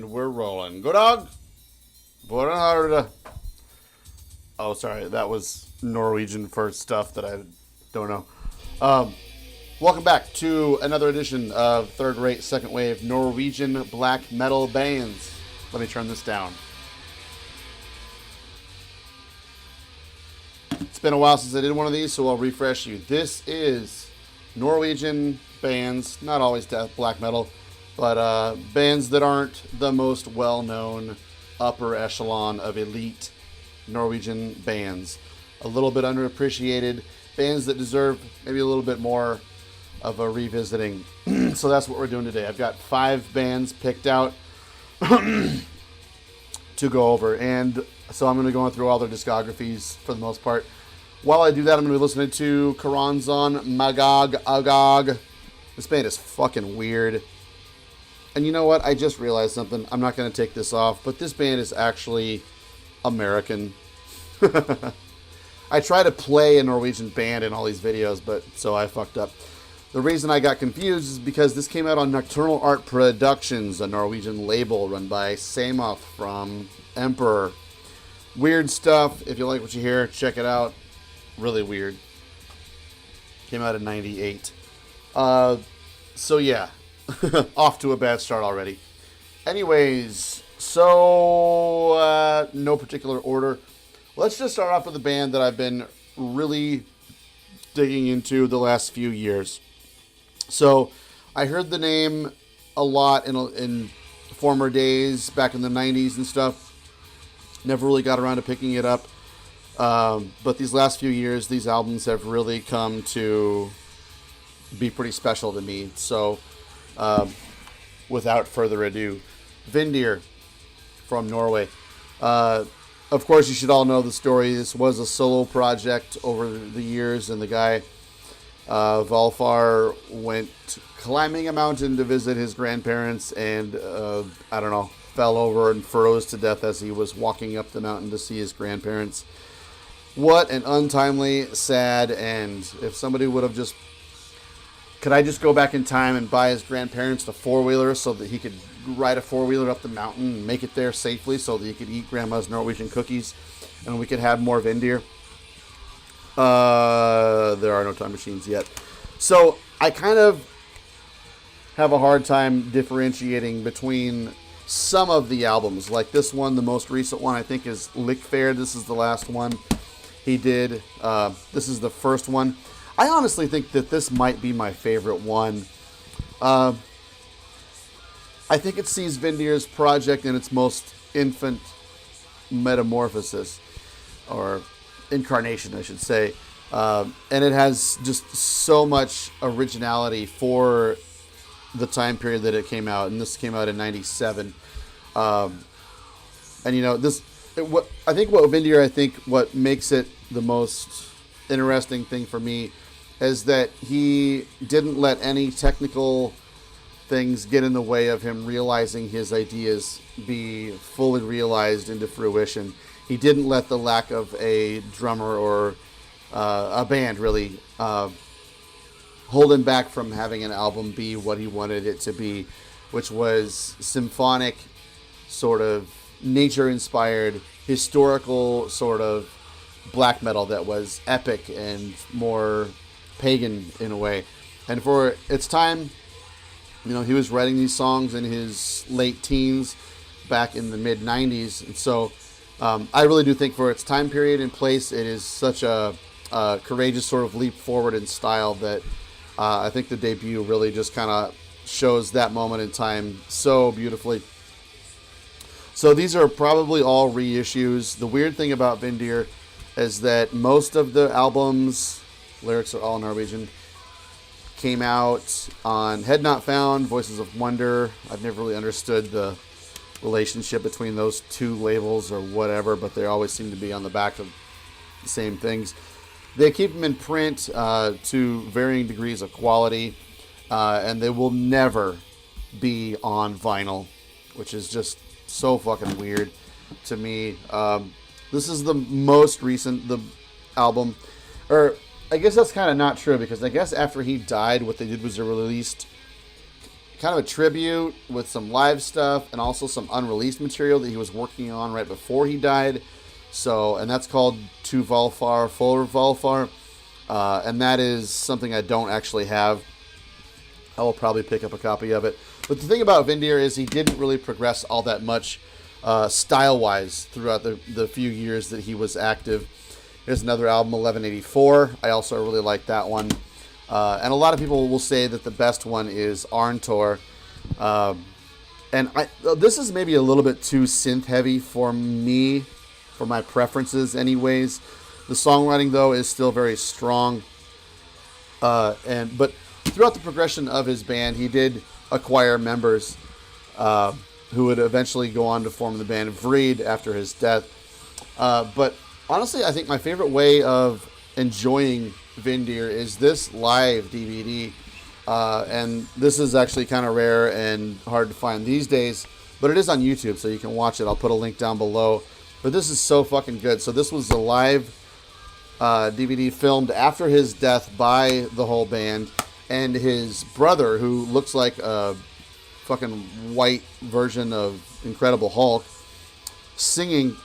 And we're rolling. Go dog! Oh, sorry. That was Norwegian for stuff that I don't know. Welcome back to another edition of Third Rate Second Wave Norwegian black metal bands. Let me turn this down. It's been a while since I did one of these, so I'll refresh you. This is Norwegian bands, not always death black metal, but bands that aren't the most well-known upper echelon of elite Norwegian bands. A little bit underappreciated, bands that deserve maybe a little bit more of a revisiting. So that's what we're doing today. I've got 5 bands picked out to go over, and so I'm going to go through all their discographies for the most part. While I do that, I'm going to be listening to Karanzon Magog Agog. This band is fucking weird. And you know what? I just realized something. I'm not going to take this off, but this band is actually American. I try to play a Norwegian band in all these videos, but so I fucked up. The reason I got confused is because this came out on Nocturnal Art Productions, a Norwegian label run by Samoth from Emperor. Weird stuff. If you like what you hear, check it out. Really weird. Came out in 98. So yeah. Off to a bad start already. Anyways, so no particular order. Let's just start off with a band that I've been really digging into the last few years. So I heard the name a lot in former days, back in the 90s and stuff. Never really got around to picking it up. But these last few years, these albums have really come to be pretty special to me. So without further ado, VINDRED from Norway. Of course, you should all know the story. This was a solo project over the years, and the guy, Valfar, went climbing a mountain to visit his grandparents and, I don't know, fell over and froze to death as he was walking up the mountain to see his grandparents. What an untimely, sad end. If somebody would have just... Could I just go back in time and buy his grandparents the four-wheeler so that he could ride a four-wheeler up the mountain and make it there safely so that he could eat Grandma's Norwegian cookies and we could have more VINDRED? There are no time machines yet. So I kind of have a hard time differentiating between some of the albums. Like this one, the most recent one, I think is Lickfair. This is the last one he did. This is the first one. I honestly think that this might be my favorite one. I think it sees VINDRED's project in its most infant metamorphosis, or incarnation, I should say. And it has just so much originality for the time period that it came out. And this came out in 97. And you know, what makes it the most interesting thing for me is that he didn't let any technical things get in the way of him realizing his ideas be fully realized into fruition. He didn't let the lack of a drummer or a band really hold him back from having an album be what he wanted it to be, which was symphonic, sort of nature-inspired, historical sort of black metal that was epic and more pagan in a way. And for its time, you know, he was writing these songs in his late teens back in the mid 90s. And so I really do think for its time period and place, it is such a courageous sort of leap forward in style that I think the debut really just kind of shows that moment in time so beautifully. So these are probably all reissues. The weird thing about VINDRED is that most of the albums, lyrics are all Norwegian, came out on Head Not Found, Voices of Wonder. I've never really understood the relationship between those two labels or whatever, but they always seem to be on the back of the same things. They keep them in print to varying degrees of quality, and they will never be on vinyl, which is just so fucking weird to me. This is the most recent album, or I guess that's kind of not true, because I guess after he died, what they did was they released kind of a tribute with some live stuff and also some unreleased material that he was working on right before he died. So, and that's called Tu Volfar, Fuller Volfar. And that is something I don't actually have. I will probably pick up a copy of it. But the thing about Vindir is he didn't really progress all that much style-wise throughout the few years that he was active. Here's another album, 1184. I also really like that one. And a lot of people will say that the best one is Arntor. This is maybe a little bit too synth-heavy for me, for my preferences anyways. The songwriting, though, is still very strong. But throughout the progression of his band, he did acquire members who would eventually go on to form the band VINDRED after his death. But honestly, I think my favorite way of enjoying Vindir is this live DVD. And this is actually kind of rare and hard to find these days, but it is on YouTube, so you can watch it. I'll put a link down below. But this is so fucking good. So this was the live DVD filmed after his death by the whole band, and his brother, who looks like a fucking white version of Incredible Hulk, singing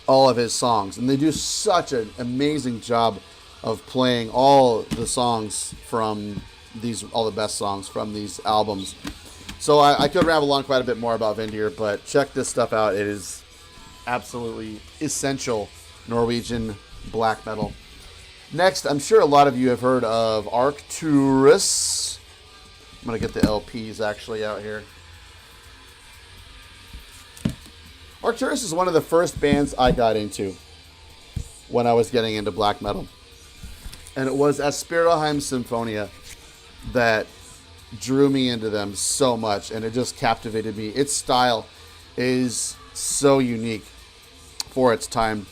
all of his songs. And they do such an amazing job of playing all the songs from these, all the best songs from these albums. So I could ramble on quite a bit more about Vindir, but check this stuff out. It is absolutely essential Norwegian black metal. Next, I'm sure a lot of you have heard of Arcturus. I'm going to get the LPs actually out here. Arcturus is one of the first bands I got into when I was getting into black metal. And it was Aspiraheim Symphonia that drew me into them so much, and it just captivated me. Its style is so unique for its time.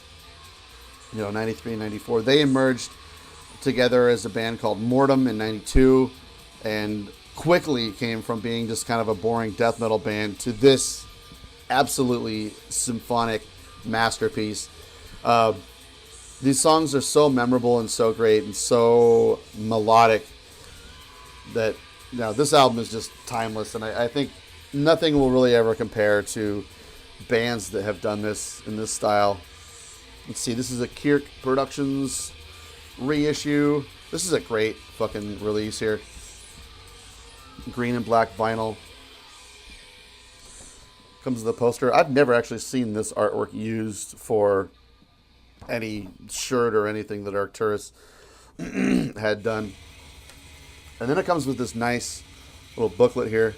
93, 94. They emerged together as a band called Mortem in 92, and quickly came from being just kind of a boring death metal band to this absolutely symphonic masterpiece. These songs are so memorable and so great and so melodic that this album is just timeless, and I think nothing will really ever compare to bands that have done this in this style. Let's see, this is a Kirk Productions reissue. This is a great fucking release here. Green and black vinyl. Comes with a poster. I've never actually seen this artwork used for any shirt or anything that Arcturus had done. And then it comes with this nice little booklet here.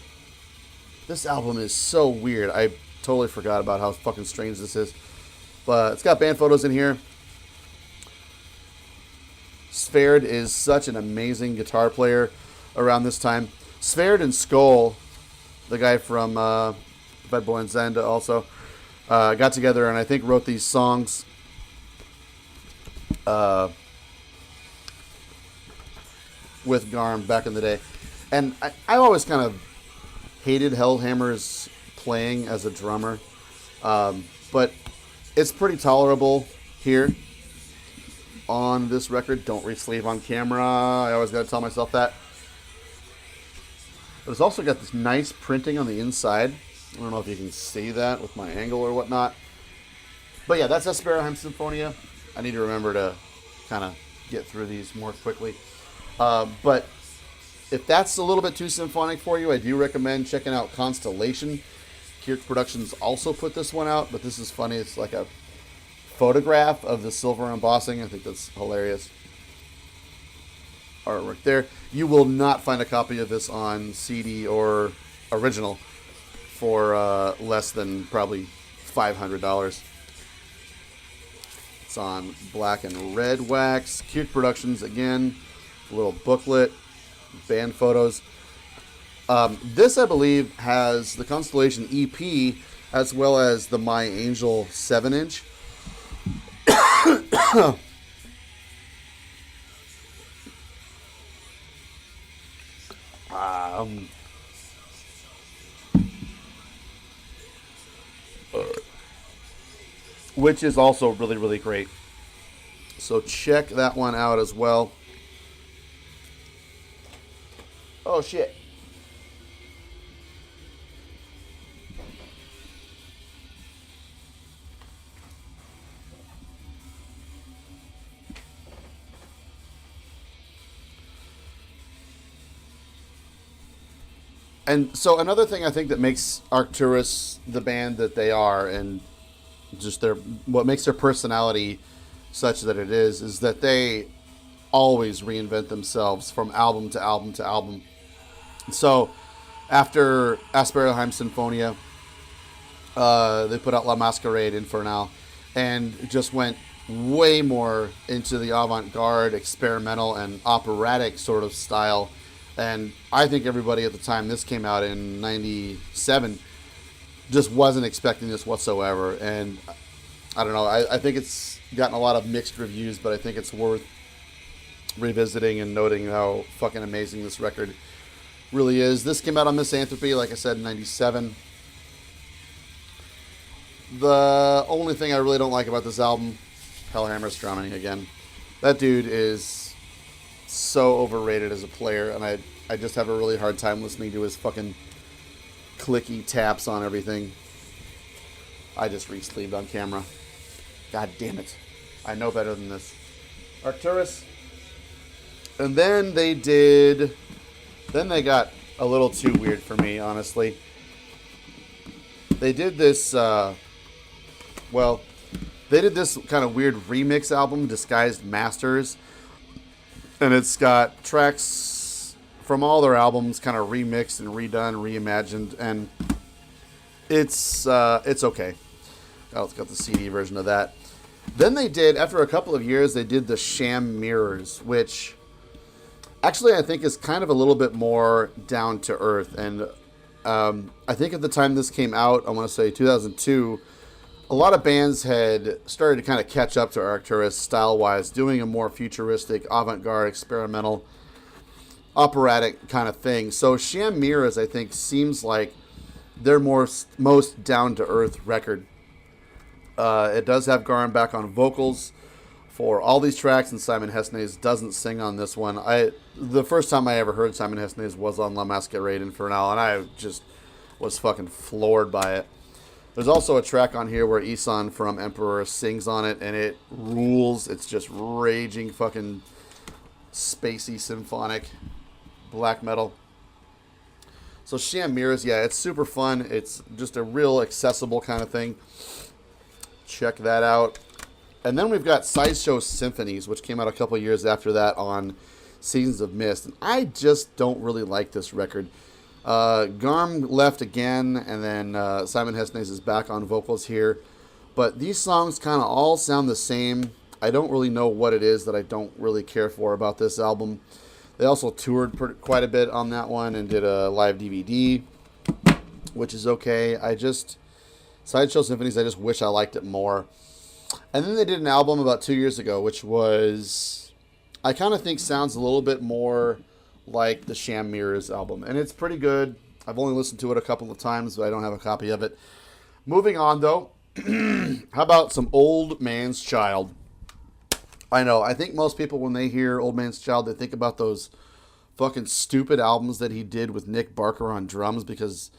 This album is so weird. I totally forgot about how fucking strange this is. But it's got band photos in here. Sverd is such an amazing guitar player around this time. Sverd and Skoll, the guy from Bad Boy and Zenda also, got together and I think wrote these songs with Garm back in the day. And I always kind of hated Hellhammer's playing as a drummer. But it's pretty tolerable here on this record. Don't read sleeve on camera. I always got to tell myself that. But it's also got this nice printing on the inside. I don't know if you can see that with my angle or whatnot. But yeah, that's Aspiraheim Symphonia. I need to remember to kind of get through these more quickly. But if that's a little bit too symphonic for you, I do recommend checking out Constellation. Kirk Productions also put this one out, but this is funny. It's like a photograph of the silver embossing. I think that's hilarious. Artwork there. You will not find a copy of this on CD or original for less than probably $500. It's on black and red wax. Kirk Productions again. A little booklet, band photos. This, I believe, has the Constellation EP as well as the My Angel 7-inch. Which is also really, really great. So check that one out as well. Oh, shit. And so another thing I think that makes Arcturus the band that they are, and just what makes their personality such that it is that they always reinvent themselves from album to album to album. So after Asperheim Sinfonia, they put out La Masquerade Infernale, and just went way more into the avant-garde, experimental, and operatic sort of style. And I think everybody at the time this came out in 97 just wasn't expecting this whatsoever. And I don't know, I think it's gotten a lot of mixed reviews, but I think it's worth revisiting and noting how fucking amazing this record really is. This came out on Misanthropy, like I said, in 97. The only thing I really don't like about this album, Hellhammer's drumming again. That dude is so overrated as a player, and I just have a really hard time listening to his fucking clicky taps on everything. I just re-sleeved on camera. God damn it. I know better than this. Arcturus. And then they got a little too weird for me, honestly. They did this, they did this kind of weird remix album, Disguised Masters. And it's got tracks from all their albums kind of remixed and redone, reimagined, and it's okay. Oh, it's got the CD version of that. Then they did, after a couple of years, they did the Sham Mirrors, which actually I think is kind of a little bit more down to earth. And I think at the time this came out, I want to say 2002, a lot of bands had started to kind of catch up to Arcturus style-wise, doing a more futuristic, avant-garde, experimental, operatic kind of thing. So Sham Mirrors, I think, seems like their most down-to-earth record. It does have Garm back on vocals for all these tracks, and Simon Hesnays doesn't sing on this one. The first time I ever heard Simon Hesnays was on La Masquerade Infernale, and I just was fucking floored by it. There's also a track on here where Isan from Emperor sings on it, and it rules. It's just raging fucking spacey symphonic black metal. So Sham Mirrors, yeah, it's super fun. It's just a real accessible kind of thing. Check that out. And then we've got Sideshow Symphonies, which came out a couple years after that on Seasons of Mist. And I just don't really like this record. Garm left again, and then Simon Hesnays is back on vocals here. But these songs kind of all sound the same. I don't really know what it is that I don't really care for about this album. They also toured quite a bit on that one and did a live DVD, which is okay. Sideshow Symphonies, I just wish I liked it more. And then they did an album about 2 years ago, which was, I kind of think sounds a little bit more like the Sham Mirrors album. And it's pretty good. I've only listened to it a couple of times, but I don't have a copy of it. Moving on, though. How about some Old Man's Child? I know. I think most people, when they hear Old Man's Child, they think about those fucking stupid albums that he did with Nick Barker on drums, because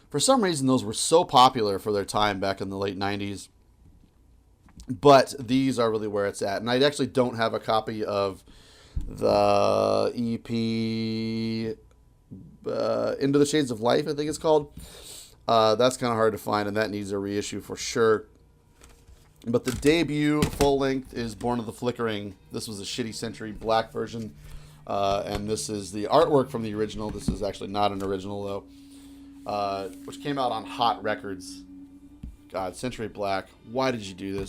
for some reason those were so popular for their time back in the late 90s. But these are really where it's at. And I actually don't have a copy of the EP Into the Shades of Life, I think it's called. That's kind of hard to find, and that needs a reissue for sure. But the debut full length is Born of the Flickering. This was a Shitty Century Black version, and this is the artwork from the original. This is actually not an original, though, which came out on Hot Records. God, Century Black, why did you do this?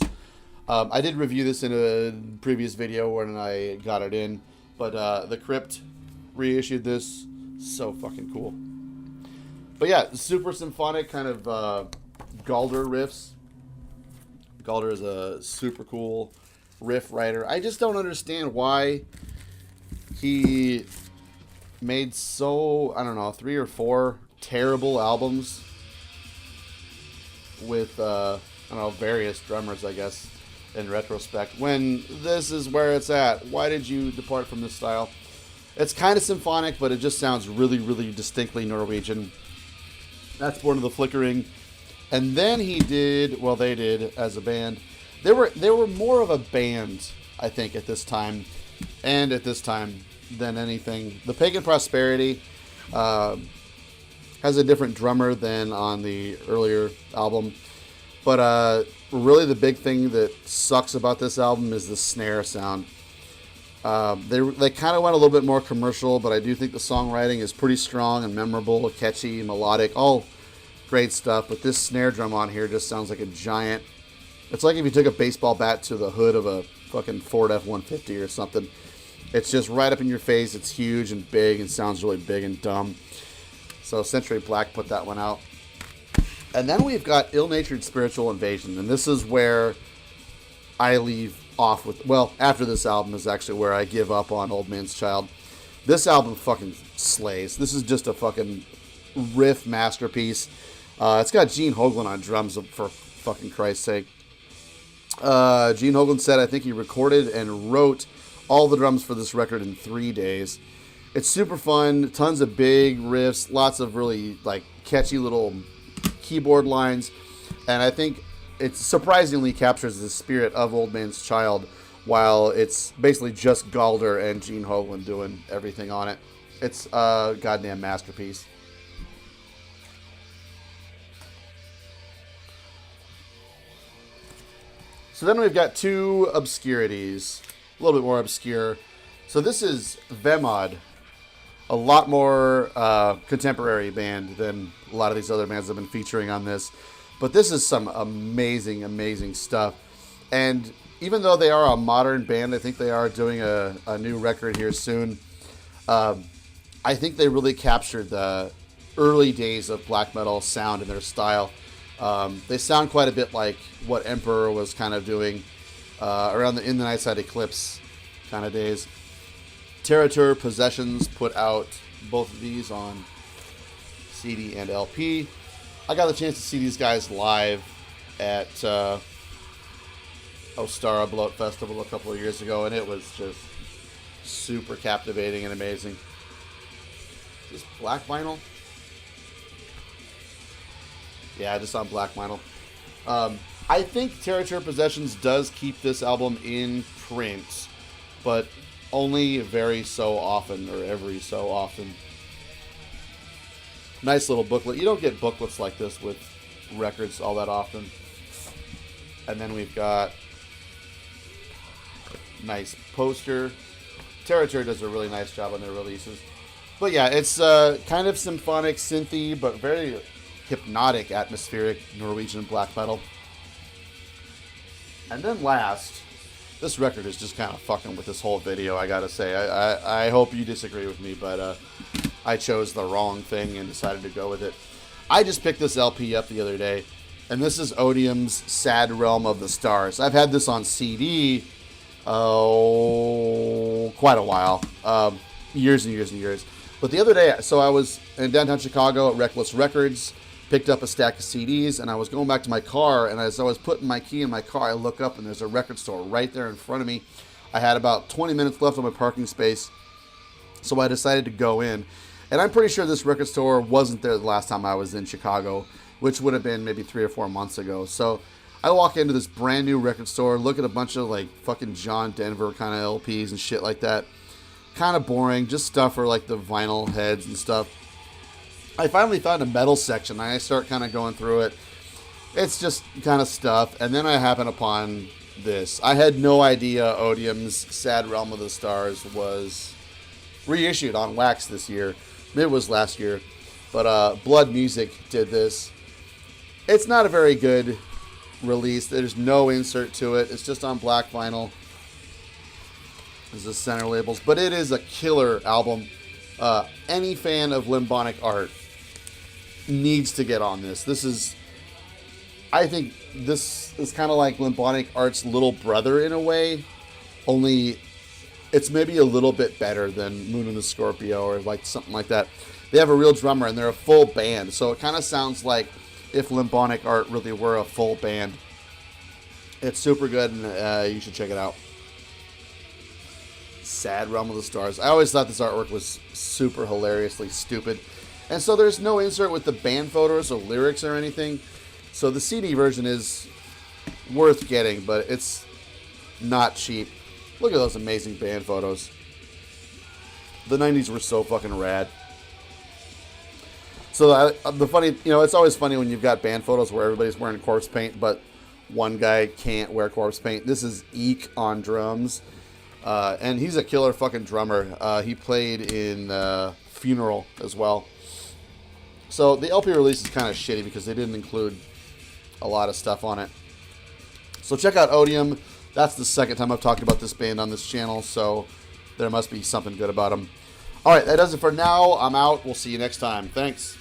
I did review this in a previous video when I got it in, but the Crypt reissued this. So fucking cool. But yeah, super symphonic kind of Galder riffs. Galder is a super cool riff writer. I just don't understand why he made so, I don't know, 3 or 4 terrible albums with, I don't know, various drummers, I guess, in retrospect, when this is where it's at. Why did you depart from this style? It's kind of symphonic, but it just sounds really, really distinctly Norwegian. That's Born of the Flickering. And then they did, as a band. They were more of a band, I think, at this time, than anything. The Pagan Prosperity, Has a different drummer than on the earlier album. But really the big thing that sucks about this album is the snare sound. They kind of went a little bit more commercial, but I do think the songwriting is pretty strong and memorable, catchy, melodic, all great stuff. But this snare drum on here just sounds like a giant... It's like if you took a baseball bat to the hood of a fucking Ford F-150 or something. It's just right up in your face. It's huge and big and sounds really big and dumb. So Century Black put that one out. And then we've got Ill-Natured Spiritual Invasion. And this is where I leave off with... Well, after this album is actually where I give up on Old Man's Child. This album fucking slays. This is just a fucking riff masterpiece. It's got Gene Hoglan on drums, for fucking Christ's sake. Gene Hoglan said I think he recorded and wrote all the drums for this record in 3 days. It's super fun, tons of big riffs, lots of really like catchy little keyboard lines, and I think it surprisingly captures the spirit of Old Man's Child while it's basically just Galder and Gene Hoglan doing everything on it. It's a goddamn masterpiece. So then we've got two obscurities, a little bit more obscure. So this is Vemod, a lot more contemporary band than a lot of these other bands I've been featuring on this. But this is some amazing, amazing stuff. And even though they are a modern band, I think they are doing a new record here soon. I think they really captured the early days of black metal sound and their style. They sound quite a bit like what Emperor was kind of doing around the In the Nightside Eclipse kind of days. Territor Possessions put out both of these on CD and LP. I got the chance to see these guys live at Ostara Bloat Festival a couple of years ago, and it was just super captivating and amazing. Is this black vinyl? Yeah, just on black vinyl. I think Territory Possessions does keep this album in print, but only very so often, or every so often. Nice little booklet. You don't get booklets like this with records all that often. And then we've got nice poster. Territory does a really nice job on their releases. But yeah, it's kind of symphonic, synthy, but very hypnotic, atmospheric Norwegian black metal. And then last, this record is just kind of fucking with this whole video, I gotta say. I hope you disagree with me, but I chose the wrong thing and decided to go with it. I just picked this LP up the other day, and this is Odium's Sad Realm of the Stars. I've had this on CD quite a while, years and years and years. But the other day, so I was in downtown Chicago at Reckless Records, picked up a stack of CDs, and I was going back to my car, and as I was putting my key in my car, I look up, and there's a record store right there in front of me. I had about 20 minutes left on my parking space, so I decided to go in. And I'm pretty sure this record store wasn't there the last time I was in Chicago, which would have been maybe 3 or 4 months ago. So I walk into this brand new record store, look at a bunch of like fucking John Denver kind of LPs and shit like that. Kind of boring, just stuff for like the vinyl heads and stuff. I finally found a metal section, and I start kind of going through it. It's just kind of stuff, and then I happen upon this. I had no idea Odium's Sad Realm of the Stars was reissued on wax this year. Maybe it was last year, but Blood Music did this. It's not a very good release. There's no insert to it. It's just on black vinyl. There's the center labels, but it is a killer album. Any fan of Limbani Art needs to get on this. I think this is kind of like Limbani Art's little brother in a way, only it's maybe a little bit better than Moon and the Scorpio or like something like that. They have a real drummer and they're a full band, so it kind of sounds like if Limbani Art really were a full band. It's super good, and you should check it out. Sad Realm of the Stars. I always thought this artwork was super hilariously stupid. And so there's no insert with the band photos or lyrics or anything. So the CD version is worth getting, but it's not cheap. Look at those amazing band photos. The 90s were so fucking rad. So the funny, it's always funny when you've got band photos where everybody's wearing corpse paint, but one guy can't wear corpse paint. This is Eek on drums, and he's a killer fucking drummer. He played in Funeral as well. So the LP release is kind of shitty because they didn't include a lot of stuff on it. So check out Odium. That's the second time I've talked about this band on this channel, so there must be something good about them. All right, that does it for now. I'm out. We'll see you next time. Thanks.